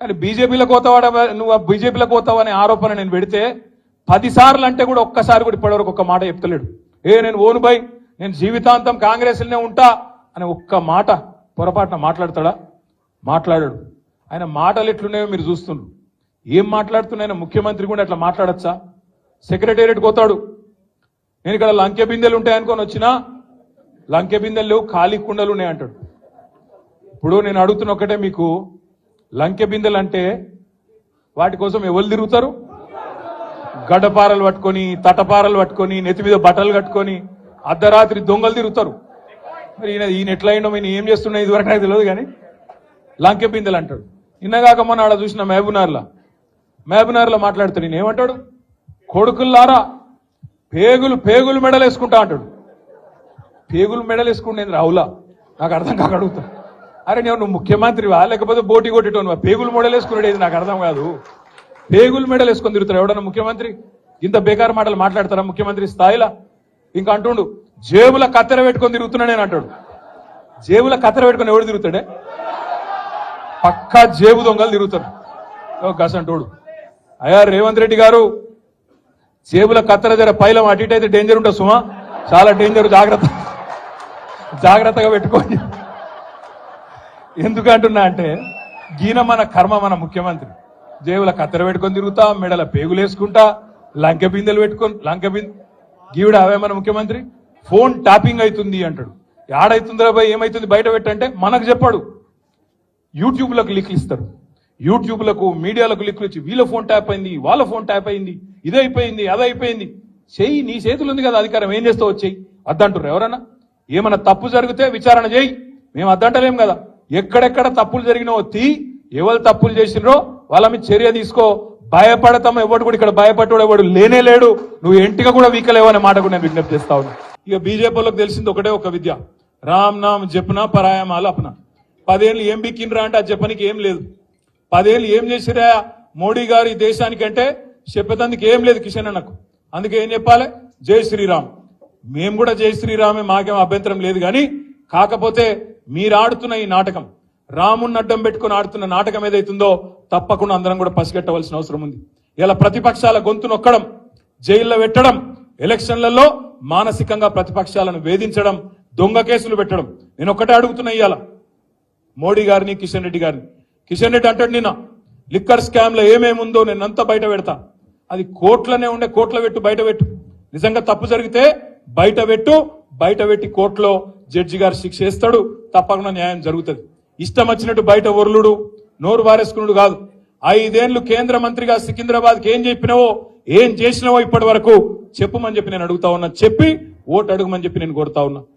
కానీ బీజేపీలోకి పోతావాడ నువ్వు బీజేపీలోకి పోతావు అనే ఆరోపణ నేను పెడితే 10 సార్లు అంటే కూడా ఒక్కసారి కూడా ఇప్పటివరకు ఒక్క మాట చెప్తలేడు. నేను ఓను బై నేను జీవితాంతం కాంగ్రెస్లోనే ఉంటా అని ఒక్క మాట పొరపాటున మాట్లాడతాడా? మాట్లాడాడు. ఆయన మాటలు ఎట్లున్నాయో మీరు చూస్తున్నారు. ఏం మాట్లాడుతున్నాయో ముఖ్యమంత్రి కూడా అట్లా మాట్లాడచ్చా? సెక్రటేరియట్ పోతాడు, నేను ఇక్కడ లంకె బిందెలు ఉంటాయనుకొని వచ్చినా లంకె బిందెలు లేవు, ఖాళీ కుండలు ఉన్నాయి అంటాడు. ఇప్పుడు నేను అడుగుతున్న ఒకటే, మీకు లంకె బిందెలు అంటే వాటి కోసం ఎవరు తిరుగుతారు? గడ్డపారలు పట్టుకొని, తటపారలు పట్టుకొని, నెత్తి మీద బట్టలు కట్టుకొని అర్ధరాత్రి దొంగలు తిరుగుతారు. మరి ఈయన ఎట్లా అయినా ఈయన ఏం చేస్తున్నా ఇదివరకు నాకు తెలియదు, కానీ లంకె బిందెలు అంటాడు. నిన్నగాక మొన్న ఆడ చూసిన మహబూబ్నగర్లో మాట్లాడుతాడు. ఈయన ఏమంటాడు? కొడుకుల్లారా పేగులు మెడలు వేసుకుంటా అంటాడు. పేగులు మెడలు వేసుకుంటేంది రావులా? నాకు అర్థం కాక అడుగుతా. అరే నువ్వు ముఖ్యమంత్రివా లేకపోతే బోటి కొట్టేటోనువా? పేగులు మెడలు వేసుకునేది నాకు అర్థం కాదు. పేగులు మెడలు వేసుకొని తిరుగుతారు ఎవడన్నా ముఖ్యమంత్రి? ఇంత బేకారు మాటలు మాట్లాడతారా ముఖ్యమంత్రి స్థాయిలో? ఇంకా అంటుండు జేబుల కత్తెర పెట్టుకొని తిరుగుతున్నా నేను అంటాడు. జేబుల కత్తెర పెట్టుకొని ఎవడు తిరుగుతాడే? పక్కా జేబు దొంగలు తిరుగుతారు గసంటోడు. అయ్యా రేవంత్ రెడ్డి గారు, జేబుల కత్తెర దగ్గర పైలం అటు ఇటు అయితే డేంజర్ ఉంటుంది సుమా, చాలా డేంజర్. జాగ్రత్తగా పెట్టుకోండి. ఎందుకంటున్నా అంటే గీన మన కర్మ. మన ముఖ్యమంత్రి జేబుల కత్తెర పెట్టుకొని తిరుగుతా, మెడల పేగులు వేసుకుంటా, లంకె బిందెలు పెట్టుకొని గీవిడ అవే మన ముఖ్యమంత్రి. ఫోన్ ట్యాపింగ్ అవుతుంది అంటాడు. ఆడైతుందిరా భయ్, ఏమైతుంది బయట పెట్టంటే మనకు చెప్పాడు. యూట్యూబ్లకు లింక్లు ఇస్తారు, యూట్యూబ్లకు మీడియాలకు లింక్లు ఇచ్చి వీళ్ళ ఫోన్ ట్యాప్ అయింది, వాళ్ళ ఫోన్ ట్యాప్ అయింది, ఇదైపోయింది అదైపోయింది. చెయ్యి, నీ చేతులు ఉంది కదా అధికారం, ఏం చేస్తావు వచ్చేయి అద్దంటారు ఎవరన్నా? ఏమన్నా తప్పు జరిగితే విచారణ చేయి, మేము అద్దంటలేం కదా. ఎక్కడెక్కడ తప్పులు జరిగినావో ఎవరు తప్పులు చేసినరో వాళ్ళ మీద చర్య తీసుకో. భయపడతాం, ఎవడు కూడా ఇక్కడ భయపడ్డాడు ఎవడు లేనే లేడు. నువ్వు ఎంటిగా కూడా వీకలేవు అనే మాట కూడా నేను విజ్ఞప్తి చేస్తా ఉన్నా. ఇక బీజేపీ వాళ్ళకి తెలిసింది ఒకటే ఒక విద్య, రామ్ నామ్ జపనా పరాయమాలు అప్నా. 10 ఏళ్ళు ఏం బిక్కినరా అంటే అది చెప్పనికి ఏం లేదు. 10 ఏళ్ళు ఏం చేసిరా మోడీ గారు ఈ దేశానికంటే చెప్పేందుకు ఏం లేదు కిషన్ అన్నకు. అందుకే ఏం చెప్పాలి? జై శ్రీరామ్. మేము కూడా జై శ్రీరామే, మాకేం అభ్యంతరం లేదు. కానీ కాకపోతే మీరు ఆడుతున్న ఈ నాటకం, రాముని అడ్డం పెట్టుకుని ఆడుతున్న నాటకం ఏదైతుందో తప్పకుండా అందరం కూడా పసిగట్టవలసిన అవసరం ఉంది. ఇలా ప్రతిపక్షాల గొంతు నొక్కడం, జైల్లో పెట్టడం, ఎలక్షన్లలో మానసికంగా ప్రతిపక్షాలను వేధించడం, దొంగ కేసులు పెట్టడం. నేను ఒక్కటే అడుగుతున్నా ఇవాళ మోడీ గారిని, కిషన్ రెడ్డి గారిని. కిషన్ రెడ్డి అంటాడు నిన్న లిక్కర్ స్కామ్ లో ఏమేముందో నేనంతా బయట పెడతా. అది కోర్టులోనే ఉండే, కోర్టులో పెట్టు, బయట పెట్టు. నిజంగా తప్పు జరిగితే బయట పెట్టి కోర్టులో జడ్జి గారు శిక్ష వేస్తాడు, తప్పకుండా న్యాయం జరుగుతుంది. ఇష్టం వచ్చినట్టు బయట ఒర్లుడు, నోరు వారేసుకున్నాడు కాదు. 5 ఏళ్లు కేంద్ర మంత్రిగా సికింద్రాబాద్కి ఏం చెప్పినావో, ఏం చేసినావో ఇప్పటి వరకు చెప్పుమని చెప్పి నేను అడుగుతా ఉన్నా. చెప్పి ఓటు అడుగుమని చెప్పి నేను కోరుతా ఉన్నా.